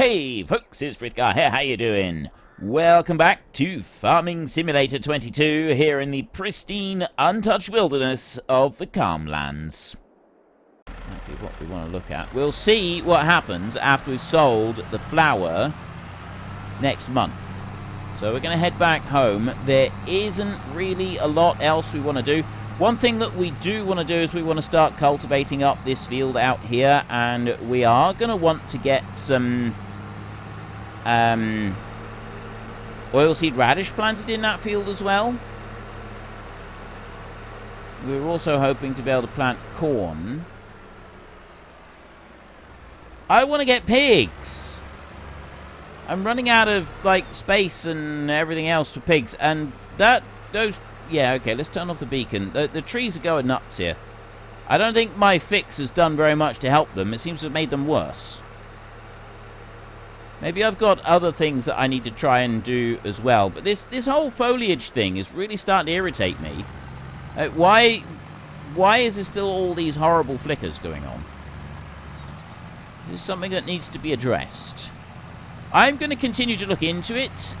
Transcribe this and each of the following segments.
Hey folks, it's Frithgar here, how you doing? Welcome back to Farming Simulator 22 here in the pristine, untouched wilderness of the Calmlands. Might be what we want to look at. We'll see what happens after we've sold the flour next month. So we're going to head back home. There isn't really a lot else we want to do. One thing that we do want to do is we want to start cultivating up this field out here, and we are going to want to get some oilseed radish planted in that field as well. We were also hoping to be able to plant corn. I want to get pigs. I'm running out of like space and everything else for pigs, and yeah, okay, let's turn off the beacon. The trees are going nuts here. I don't think my fix has done very much to help them. It seems to have made them worse. Maybe I've got other things that I need to try and do as well. But this whole foliage thing is really starting to irritate me. Why is there still all these horrible flickers going on? This is something that needs to be addressed. I'm going to continue to look into it.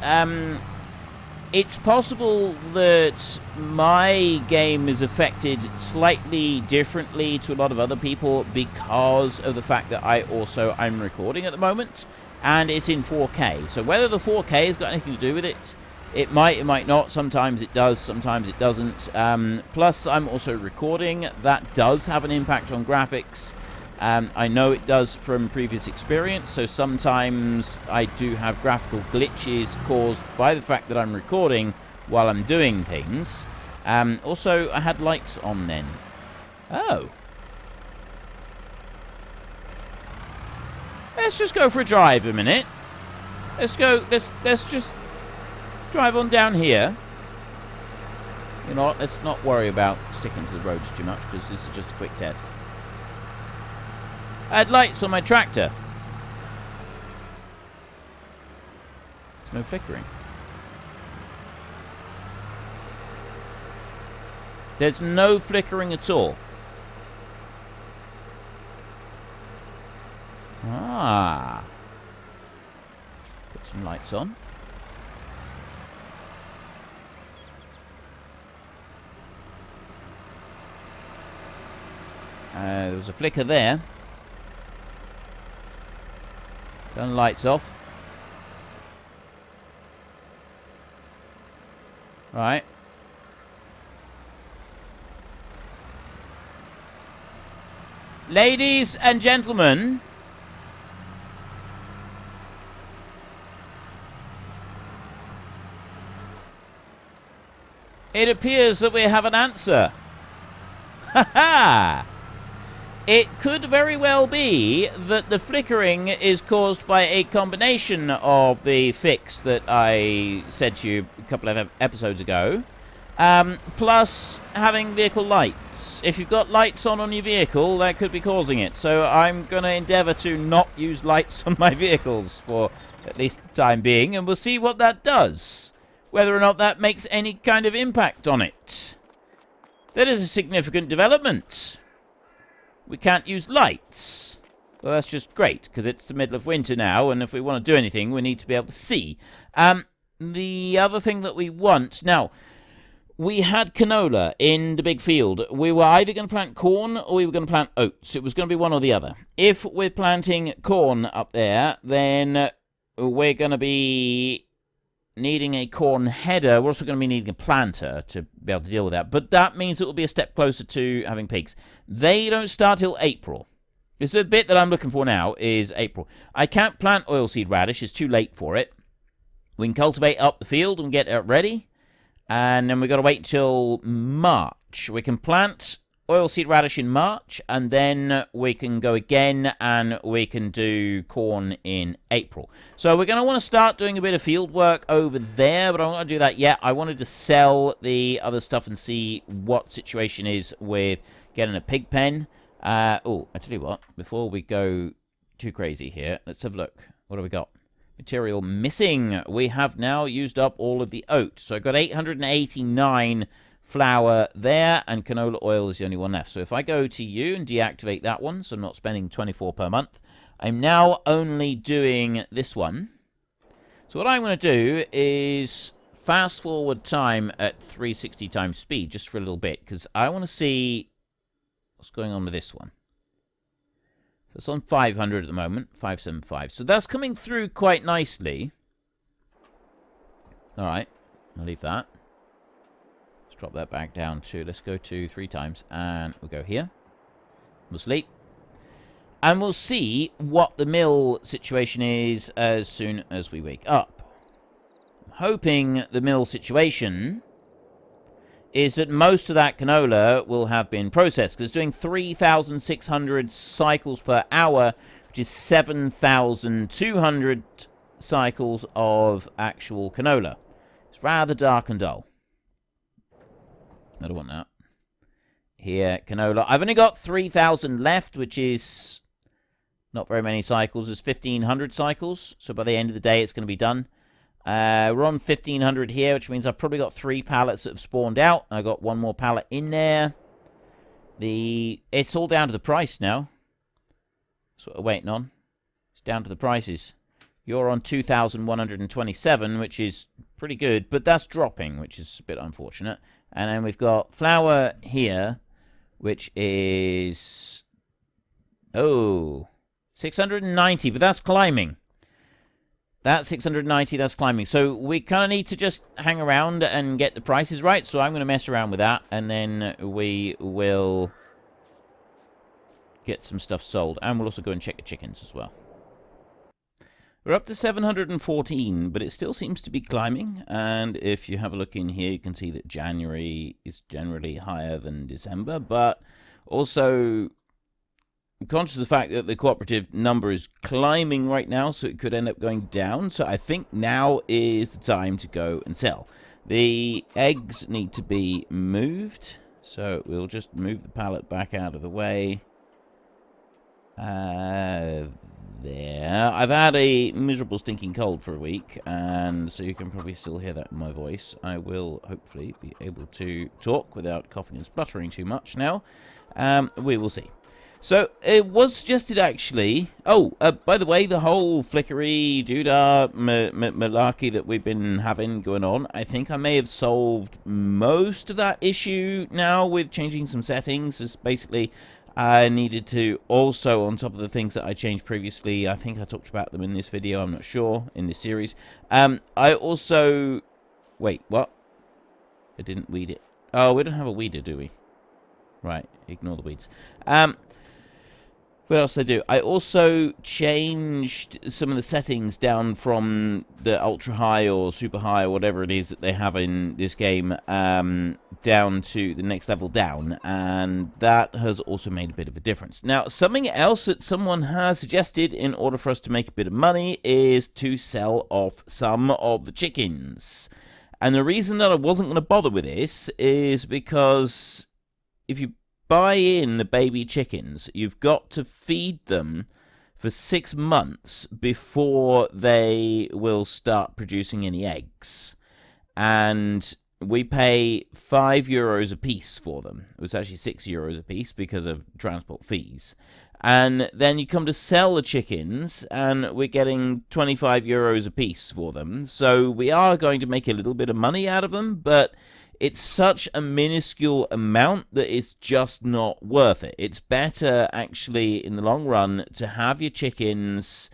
It's possible that my game is affected slightly differently to a lot of other people because of the fact that I'm recording at the moment, and it's in 4K. So whether the 4K has got anything to do with it, it might not. Sometimes it does, sometimes it doesn't. Plus, I'm also recording. That does have an impact on graphics. I know it does from previous experience, so sometimes I do have graphical glitches caused by the fact that I'm recording while I'm doing things. Also, I had lights on then. Oh. Let's just go for a drive a minute. Let's just drive on down here. You know what, let's not worry about sticking to the roads too much, because this is just a quick test. I had lights on my tractor. There's no flickering. There's no flickering at all. Ah. Put some lights on. There was a flicker there. Turn the lights off. Right. Ladies and gentlemen, it appears that we have an answer. Ha ha! It could very well be that the flickering is caused by a combination of the fix that I said to you a couple of episodes ago, plus having vehicle lights. If you've got lights on your vehicle, that could be causing it. So I'm going to endeavour to not use lights on my vehicles for at least the time being, and we'll see what that does. Whether or not that makes any kind of impact on it. That is a significant development. We can't use lights. Well, that's just great, because it's the middle of winter now, and if we want to do anything, we need to be able to see. The other thing that we want... Now, we had canola in the big field. We were either going to plant corn or we were going to plant oats. It was going to be one or the other. If we're planting corn up there, then we're going to be needing a corn header. We're also going to be needing a planter to be able to deal with that. But that means it will be a step closer to having pigs. They don't start till April. It's the bit that I'm looking for now is April. I can't plant oilseed radish. It's too late for it. We can cultivate up the field and get it ready. And then we've got to wait until March. We can plant oilseed radish in March, and then we can go again and we can do corn in April. So we're going to want to start doing a bit of field work over there, but I don't want to do that yet. I wanted to sell the other stuff and see what situation is with getting a pig pen. Oh, I tell you what, before we go too crazy here, let's have a look. What have we got? Material missing. We have now used up all of the oat. So I got 889 flour there, and canola oil is the only one left. So if I go to you and deactivate that one, so I'm not spending 24 per month, I'm now only doing this one. So what I'm going to do is fast forward time at 360 times speed just for a little bit, because I want to see what's going on with this one. So it's on 500 at the moment, 575. So that's coming through quite nicely. All right, I'll leave that. Let's drop that back down to, let's go to 3 times, and we'll go here. We'll sleep. And we'll see what the mill situation is as soon as we wake up. I'm hoping the mill situation is that most of that canola will have been processed, because it's doing 3,600 cycles per hour, which is 7,200 cycles of actual canola. It's rather dark and dull. I don't want that. Here, canola. I've only got 3,000 left, which is not very many cycles. There's 1,500 cycles, so by the end of the day, it's going to be done. We're on 1,500 here, which means I've probably got 3 pallets that have spawned out. I got 1 more pallet in there. It's all down to the price now. That's what we're waiting on. It's down to the prices. You're on 2,127, which is pretty good, but that's dropping, which is a bit unfortunate. And then we've got flour here, which is 690, but that's climbing. That's 690, that's climbing. So we kind of need to just hang around and get the prices right. So I'm going to mess around with that, and then we will get some stuff sold. And we'll also go and check the chickens as well. We're up to 714, but it still seems to be climbing. And if you have a look in here, you can see that January is generally higher than December. But also, I'm conscious of the fact that the cooperative number is climbing right now, so it could end up going down. So I think now is the time to go and sell. The eggs need to be moved. So we'll just move the pallet back out of the way. There. I've had a miserable stinking cold for a week, and so you can probably still hear that in my voice. I will hopefully be able to talk without coughing and spluttering too much now. We will see. So it was suggested actually. Oh, by the way, the whole flickery doodah malarkey that we've been having going on, I think I may have solved most of that issue now with changing some settings. It's basically I needed to also, on top of the things that I changed previously, I think I talked about them in this video, I'm not sure, in this series. I also... Wait, what? I didn't weed it. Oh, we don't have a weeder, do we? Right, ignore the weeds. What else did I do? I also changed some of the settings down from the ultra high or super high or whatever it is that they have in this game down to the next level down, and that has also made a bit of a difference. Now, something else that someone has suggested in order for us to make a bit of money is to sell off some of the chickens. And the reason that I wasn't going to bother with this is because if you buy in the baby chickens, you've got to feed them for 6 months before they will start producing any eggs. And we pay €5 a piece for them. It was actually €6 a piece because of transport fees. And then you come to sell the chickens, and we're getting €25 a piece for them. So we are going to make a little bit of money out of them, but it's such a minuscule amount that it's just not worth it. It's better, actually, in the long run, to have your chickens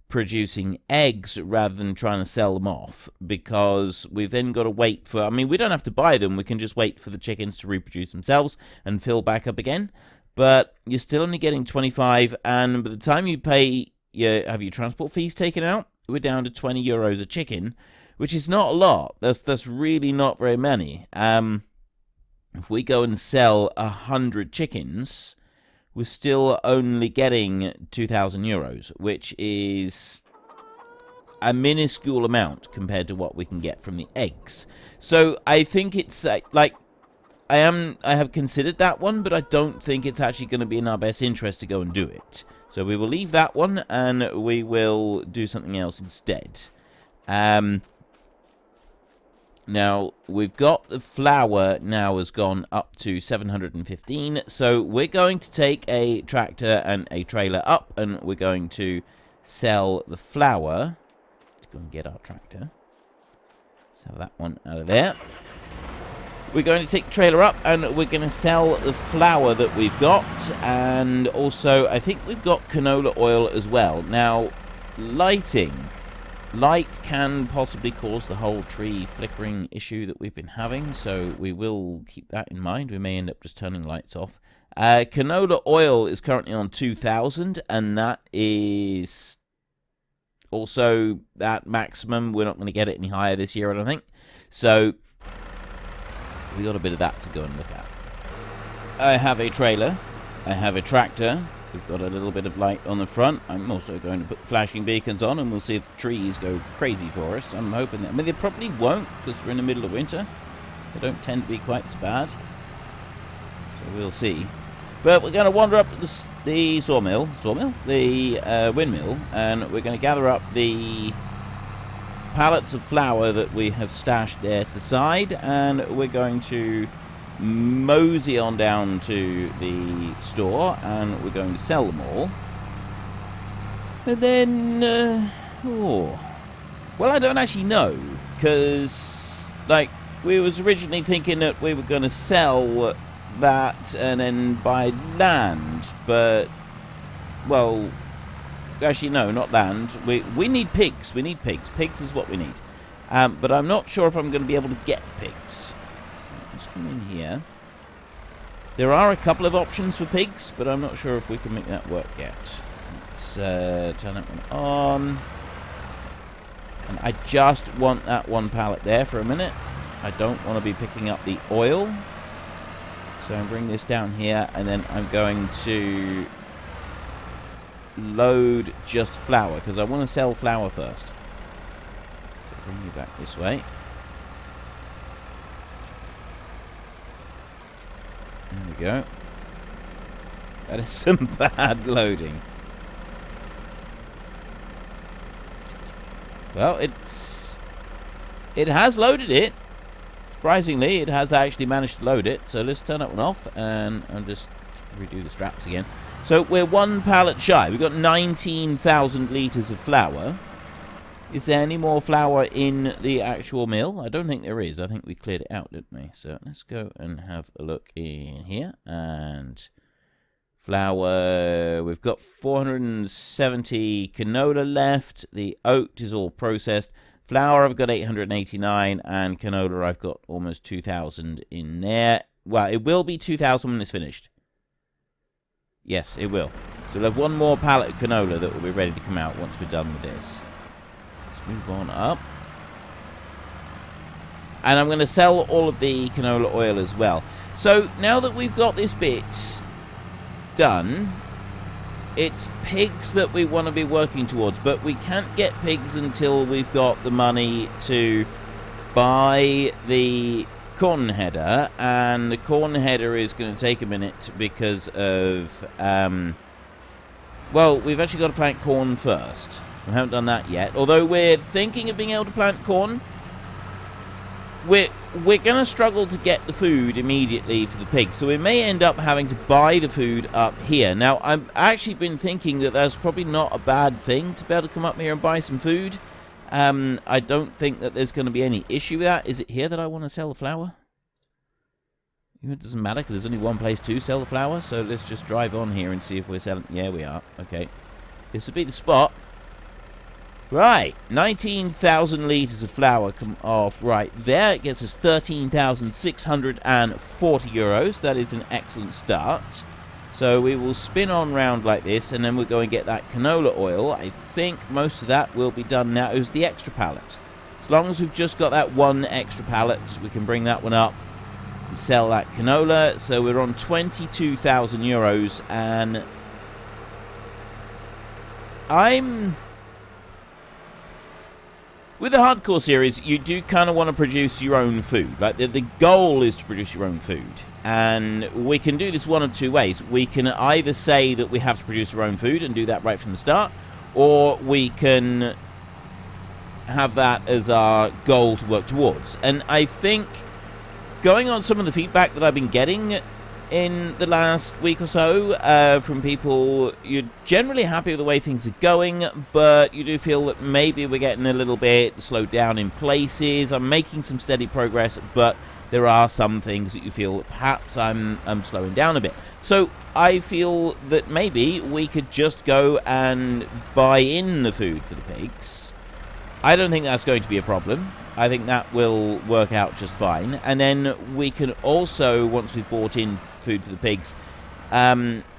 producing eggs rather than trying to sell them off, because we've then got to wait for... I mean, we don't have to buy them. We can just wait for the chickens to reproduce themselves and fill back up again. But you're still only getting 25, and by the time you pay, have your transport fees taken out, we're down to €20 a chicken, which is not a lot. That's really not very many. If we go and sell 100 chickens, we're still only getting €2,000, which is a minuscule amount compared to what we can get from the eggs. So I think it's like I have considered that one, but I don't think it's actually going to be in our best interest to go and do it. So we will leave that one, and we will do something else instead. Now, we've got the flour now has gone up to 715, so we're going to take a tractor and a trailer up, and we're going to sell the flour. Let's go and get our tractor. Sell that one out of there. We're going to take the trailer up, and we're going to sell the flour that we've got, and also, I think we've got canola oil as well. Now, lighting. Light can possibly cause the whole tree flickering issue that we've been having, so we will keep that in mind. We may end up just turning lights off. Canola oil is currently on 2,000, and that is also that maximum. We're not going to get it any higher this year, I don't think. So we got a bit of that to go and look at. I have a trailer. I have a tractor. We've got a little bit of light on the front. I'm also going to put flashing beacons on, and we'll see if the trees go crazy for us. I'm hoping that... I mean, they probably won't, because we're in the middle of winter. They don't tend to be quite so bad. So we'll see. But we're going to wander up the sawmill? The windmill, and we're going to gather up the pallets of flour that we have stashed there to the side, and we're going to mosey on down to the store, and we're going to sell them all. And then, well, I don't actually know, because, like, we was originally thinking that we were going to sell that and then buy land, but, well, actually, no, not land. We need pigs. We need pigs. Pigs is what we need. But I'm not sure if I'm going to be able to get pigs. Let's come in here. There are a couple of options for pigs, but I'm not sure if we can make that work yet. Let's turn that one on. And I just want that one pallet there for a minute. I don't want to be picking up the oil. So I'm bringing this down here, and then I'm going to load just flour, because I want to sell flour first. So bring you back this way. There we go. That is some bad loading. Well, it has loaded it. Surprisingly, it has actually managed to load it. So let's turn that one off, and I'll just redo the straps again. So we're one pallet shy. We've got 19,000 litres of flour. Is there any more flour in the actual mill? I don't think there is. I think we cleared it out, didn't we? So let's go and have a look in here. And flour, we've got 470 canola left. The oat is all processed. Flour, I've got 889. And canola, I've got almost 2,000 in there. Well, it will be 2,000 when it's finished. Yes, it will. So we'll have one more pallet of canola that will be ready to come out once we're done with this. Move on up. And I'm going to sell all of the canola oil as well. So now that we've got this bit done, it's pigs that we want to be working towards. But we can't get pigs until we've got the money to buy the corn header. And the corn header is going to take a minute because of... well, we've actually got to plant corn first. We haven't done that yet. Although we're thinking of being able to plant corn, we're going to struggle to get the food immediately for the pigs. So we may end up having to buy the food up here. Now, I've actually been thinking that that's probably not a bad thing to be able to come up here and buy some food. I don't think that there's going to be any issue with that. Is it here that I want to sell the flour? It doesn't matter because there's only one place to sell the flour. So let's just drive on here and see if we're selling. Yeah, we are. Okay. This would be the spot. Right, 19,000 litres of flour come off right there. It gets us 13,640 euros. That is an excellent start. So we will spin on round like this, and then we'll go and get that canola oil. I think most of that will be done now. It was the extra pallet. As long as we've just got that one extra pallet, we can bring that one up and sell that canola. So we're on 22,000 euros, and with the hardcore series, you do kind of want to produce your own food. Like the goal is to produce your own food. And we can do this one of two ways. We can either say that we have to produce our own food and do that right from the start, or we can have that as our goal to work towards. And I think, going on some of the feedback that I've been getting in the last week or so from people, you're generally happy with the way things are going, but you do feel that maybe we're getting a little bit slowed down in places. I'm making some steady progress, but there are some things that you feel that perhaps I'm slowing down a bit. So I feel that maybe we could just go and buy in the food for the pigs. I don't think that's going to be a problem. I think that will work out just fine. And then we can also, once we've bought in food for the pigs,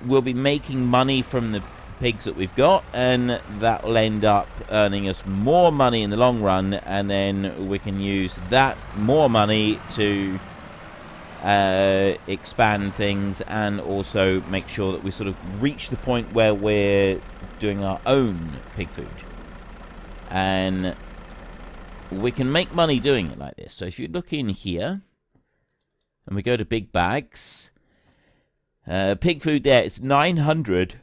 we'll be making money from the pigs that we've got, and that will end up earning us more money in the long run, and then we can use that more money to expand things and also make sure that we sort of reach the point where we're doing our own pig food. And we can make money doing it like this. So if you look in here and we go to big bags, pig food there, it's 900.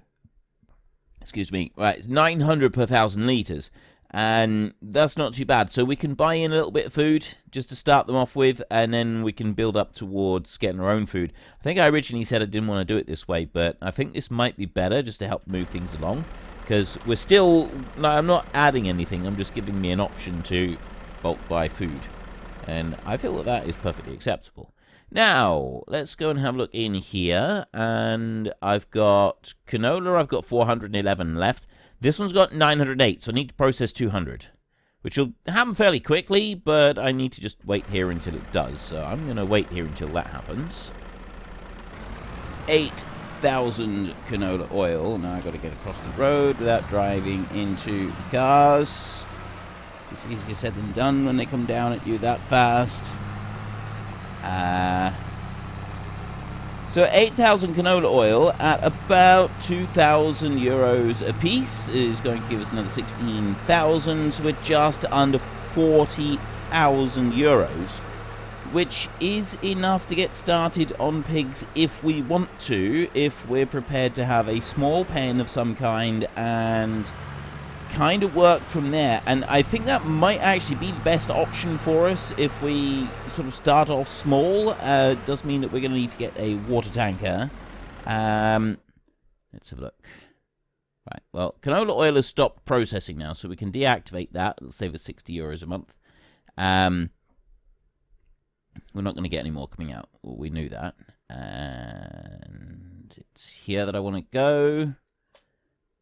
Excuse me. Right, it's 900 per 1,000 litres. And that's not too bad. So we can buy in a little bit of food just to start them off with, and then we can build up towards getting our own food. I think I originally said I didn't want to do it this way, but I think this might be better just to help move things along. Because we're still... No, I'm not adding anything. I'm just giving me an option to bulk buy food. And I feel that that is perfectly acceptable. Now, let's go and have a look in here. And I've got canola. I've got 411 left. This one's got 908, so I need to process 200. Which will happen fairly quickly, but I need to just wait here until it does. So I'm going to wait here until that happens. 8,000 canola oil. Now I've got to get across the road without driving into the cars. It's easier said than done when they come down at you that fast. So 8,000 canola oil at about 2,000 euros a piece is going to give us another 16,000. So we're just under 40,000 euros. Which is enough to get started on pigs if we want to, if we're prepared to have a small pen of some kind and kind of work from there. And I think that might actually be the best option for us if we sort of start off small. It does mean that we're going to need to get a water tanker. Let's have a look. Right, well, canola oil has stopped processing now, so we can deactivate that. It'll save us 60 euros a month. We're not going to get any more coming out. Well, we knew that. And it's here that I want to go.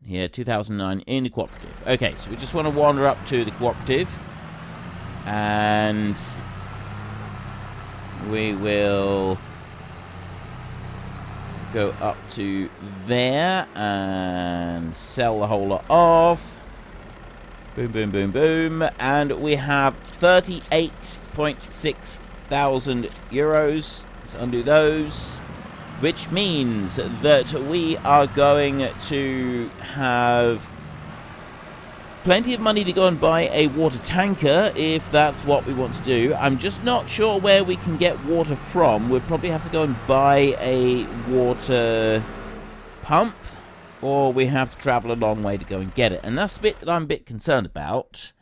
Here, 2009 in the cooperative. Okay, so we just want to wander up to the cooperative. And we will go up to there and sell the whole lot off. Boom, boom, boom, boom. And we have 38.6 thousand euros. Let's undo those, which means that we are going to have plenty of money to go and buy a water tanker if that's what we want to do. I'm just not sure where we can get water from. We'll probably have to go and buy a water pump, or we have to travel a long way to go and get it. And that's the bit that I'm a bit concerned about,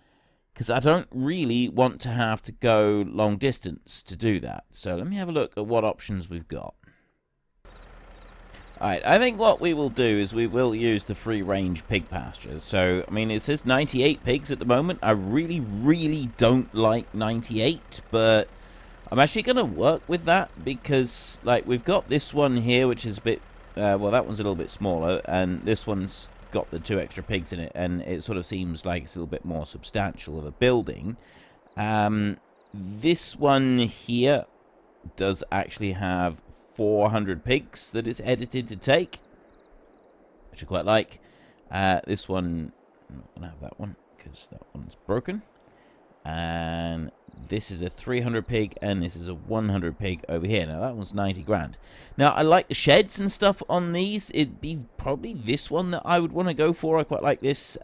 because I don't really want to have to go long distance to do that. So let me have a look at what options we've got. Alright, I think what we will do is we will use the free-range pig pasture. So, I mean, it says 98 pigs at the moment. I really, really don't like 98, but I'm actually going to work with that because, like, we've got this one here, which is a bit, well, that one's a little bit smaller, and this one's got the 2 extra pigs in it, and it sort of seems like it's a little bit more substantial of a building. This one here does actually have 400 pigs that it's edited to take, which I quite like. This one, I'm not going to have that one because that one's broken. And this is a 300 pig, and this is a 100 pig over here. Now, that one's 90 grand. Now, I like the sheds and stuff on these. It'd be probably this one that I would want to go for. I quite like this,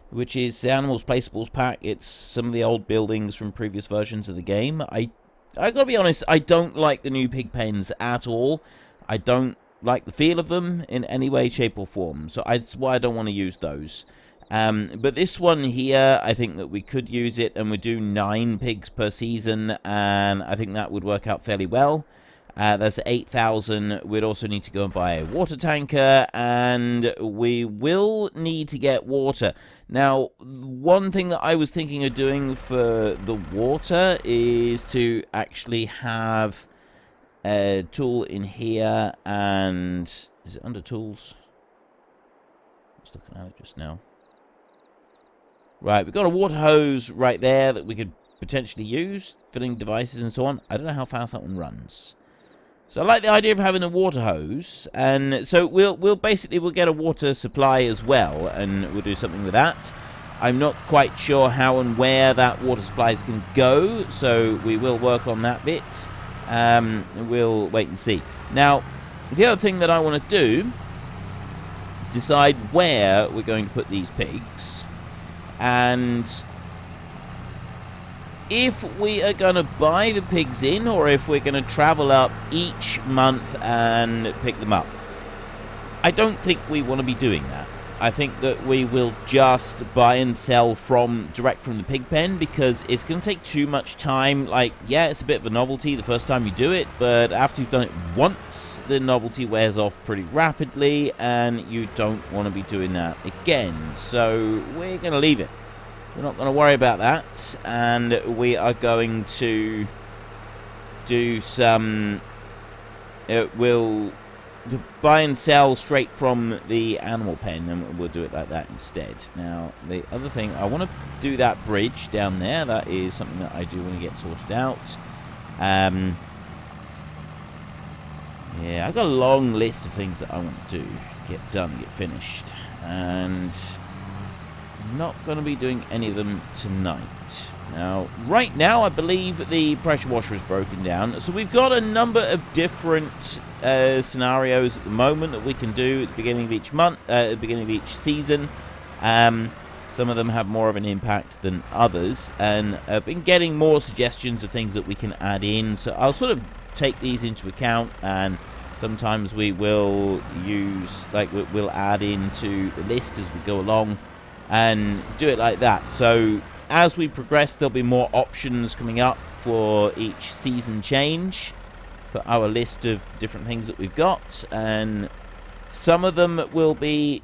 which is the Animals Placeables pack. It's some of the old buildings from previous versions of the game. I gotta be honest, I don't like the new pig pens at all. I don't like the feel of them in any way, shape, or form. So that's why I don't want to use those. But this one here, I think that we could use it, and we do 9 pigs per season, and I think that would work out fairly well. That's 8,000. We'd also need to go and buy a water tanker, and we will need to get water. Now, one thing that I was thinking of doing for the water is to actually have a tool in here, and is it under tools? I was looking at it just now. Right, we've got a water hose right there that we could potentially use, filling devices and so on. I don't know how fast that one runs. So I like the idea of having a water hose, and so we'll get a water supply as well, and we'll do something with that. I'm not quite sure how and where that water supplies can go, so we will work on that bit. We'll wait and see. Now, the other thing that I want to do is decide where we're going to put these pigs, and if we are going to buy the pigs in, or if we're going to travel up each month and pick them up. I don't think we want to be doing that. I think that we will just buy and sell direct from the pig pen, because it's going to take too much time. Like, yeah, it's a bit of a novelty the first time you do it, but after you've done it once, the novelty wears off pretty rapidly, and you don't want to be doing that again. So we're going to leave it. We're not going to worry about that, and we are going to do some... we'll buy and sell straight from the animal pen, and we'll do it like that instead. Now, the other thing, I want to do that bridge down there. That is something that I do want to get sorted out. Yeah, I've got a long list of things that I want to do, get done, get finished, and I'm not going to be doing any of them tonight. Now, right now, I believe the pressure washer is broken down. So we've got a number of different scenarios at the moment that we can do at the beginning of each month, at the beginning of each season. Some of them have more of an impact than others, and I've been getting more suggestions of things that we can add in. So I'll sort of take these into account, and sometimes we will use, like, we'll add into the list as we go along and do it like that. So as we progress, there'll be more options coming up for each season change for our list of different things that we've got, and some of them will be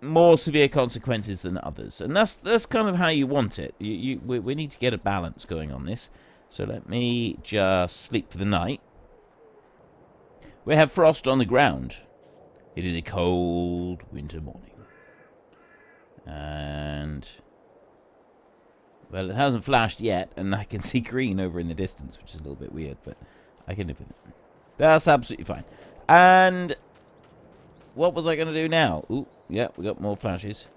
more severe consequences than others, and that's kind of how you want it. We need to get a balance going on this. So let me just sleep for the night. We have frost on the ground. It is a cold winter morning. And, well, it hasn't flashed yet, and I can see green over in the distance, which is a little bit weird, but I can live with it. That's absolutely fine. And what was I going to do now? Ooh, yeah, we got more flashes.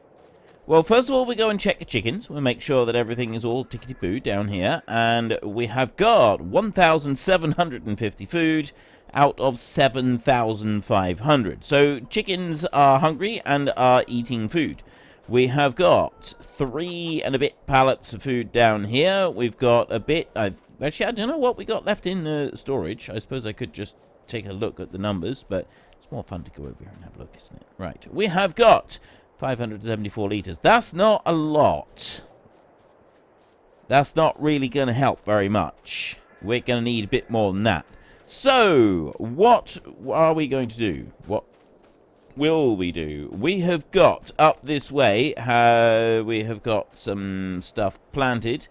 Well, first of all, we go and check the chickens. We'll make sure that everything is all tickety-boo down here. And we have got 1,750 food out of 7,500. So chickens are hungry and are eating food. We have got 3 and a bit pallets of food down here. We've got a bit... Actually, I don't know what we got left in the storage. I suppose I could just take a look at the numbers, but it's more fun to go over here and have a look, isn't it? Right. We have got 574 litres. That's not a lot. That's not really going to help very much. We're going to need a bit more than that. So, what are we going to do? What will we do? We have got up this way, we have got some stuff planted.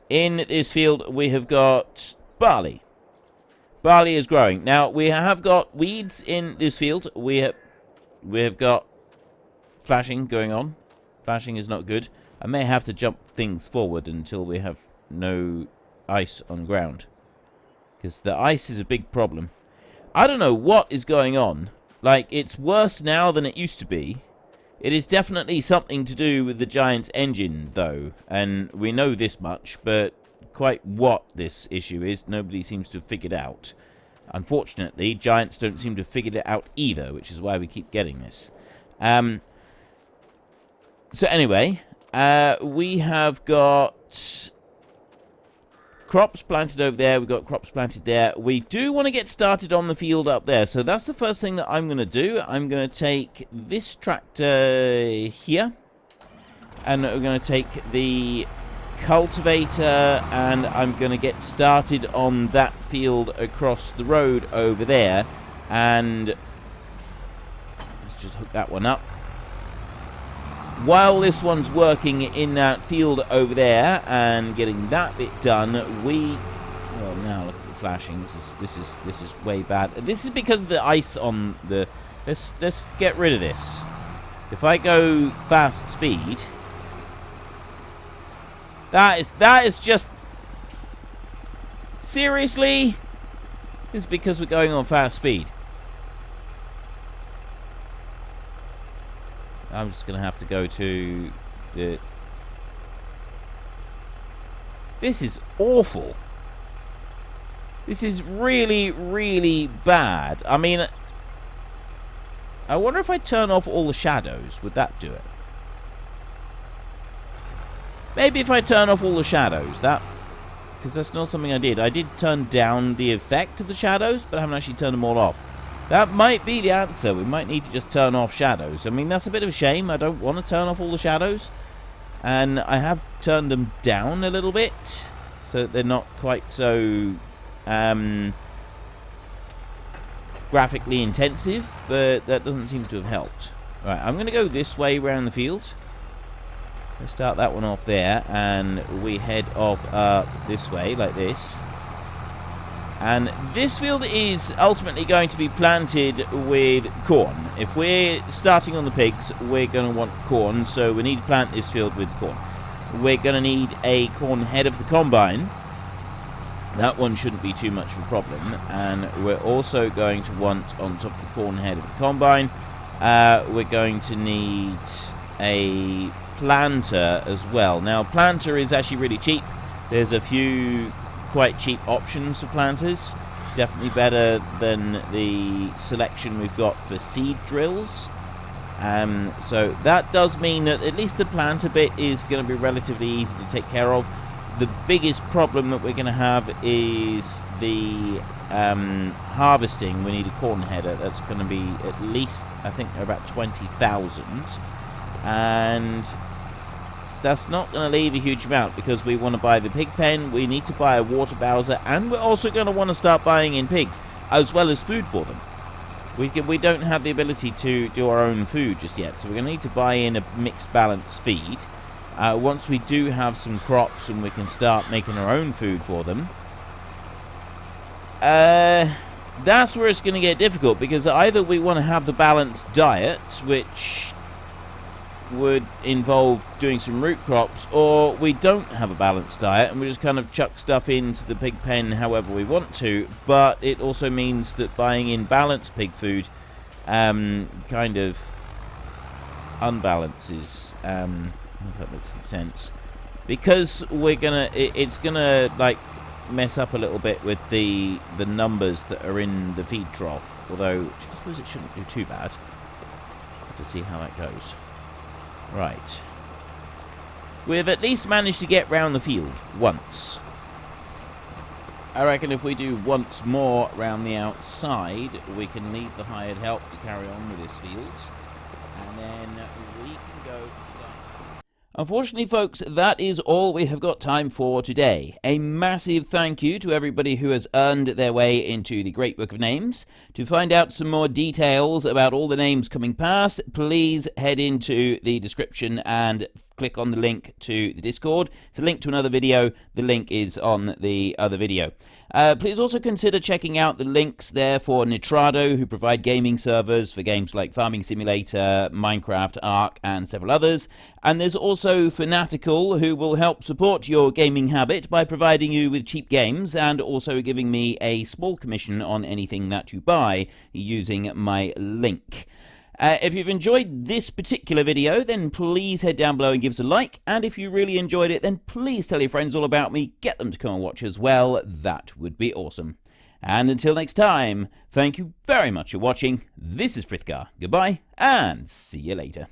In this field, we have got barley. Barley is growing. Now, we have got weeds in this field. We have got flashing going on. Flashing is not good. I may have to jump things forward until we have no ice on the ground, because the ice is a big problem. I don't know what is going on. Like, it's worse now than it used to be. It is definitely something to do with the Giant's engine, though, and we know this much, but quite what this issue is, nobody seems to have figured out. Unfortunately, Giants don't seem to have figured it out either, which is why we keep getting this. So anyway, we have got crops planted over there. We've got crops planted there. We do want to get started on the field up there. So that's the first thing that I'm going to do. I'm going to take this tractor here. And we're going to take the cultivator, and I'm going to get started on that field across the road over there. And let's just hook that one up. While this one's working in that field over there and getting that bit done, oh, now look at the flashing. This is way bad. This is because of the ice on the. Let's get rid of this. If I go fast speed, that is just seriously. It's because we're going on fast speed. I'm just going to have to go to the... This is awful. This is really, really bad. I mean, I wonder if I turn off all the shadows, would that do it? Maybe if I turn off all the shadows, because that's not something I did. I did turn down the effect of the shadows, but I haven't actually turned them all off. That might be the answer. We might need to just turn off shadows. I mean, that's a bit of a shame. I don't want to turn off all the shadows. And I have turned them down a little bit, so that they're not quite so graphically intensive, but that doesn't seem to have helped. Right, I'm going to go this way around the field. Let's start that one off there, and we head off this way, like this. And this field is ultimately going to be planted with corn. If we're starting on the pigs, we're going to want corn, so we need to plant this field with corn. We're going to need a corn head of the combine. That one shouldn't be too much of a problem. And we're also going to want, on top of the corn head of the combine, we're going to need a planter as well. Now, planter is actually really cheap. There's a few quite cheap options for planters. Definitely better than the selection we've got for seed drills. So that does mean that at least the planter bit is going to be relatively easy to take care of. The biggest problem that we're going to have is the harvesting. We need a corn header. That's going to be at least, I think, about 20,000. And that's not going to leave a huge amount, because we want to buy the pig pen, we need to buy a water bowser, and we're also going to want to start buying in pigs, as well as food for them. We don't have the ability to do our own food just yet, so we're going to need to buy in a mixed balance feed. Once we do have some crops and we can start making our own food for them, that's where it's going to get difficult, because either we want to have the balanced diet, which would involve doing some root crops, or we don't have a balanced diet and we just kind of chuck stuff into the pig pen however we want to. But it also means that buying in balanced pig food kind of unbalances, if that makes any sense, because it's gonna like mess up a little bit with the numbers that are in the feed trough, although I suppose it shouldn't do too bad. Have to see how that goes. Right. We've at least managed to get round the field once. I reckon if we do once more round the outside, we can leave the hired help to carry on with this field. And then we can go start. Unfortunately, folks, that is all we have got time for today. A massive thank you to everybody who has earned their way into the Great Book of Names. To find out some more details about all the names coming past, please head into the description and click on the link to the Discord. It's a link to another video. The link is on the other video. Please also consider checking out the links there for Nitrado, who provide gaming servers for games like Farming Simulator, Minecraft, Ark, and several others. And there's also Fanatical, who will help support your gaming habit by providing you with cheap games and also giving me a small commission on anything that you buy using my link. If you've enjoyed this particular video, then please head down below and give us a like. And if you really enjoyed it, then please tell your friends all about me. Get them to come and watch as well. That would be awesome. And until next time, thank you very much for watching. This is Frithgar. Goodbye, and see you later.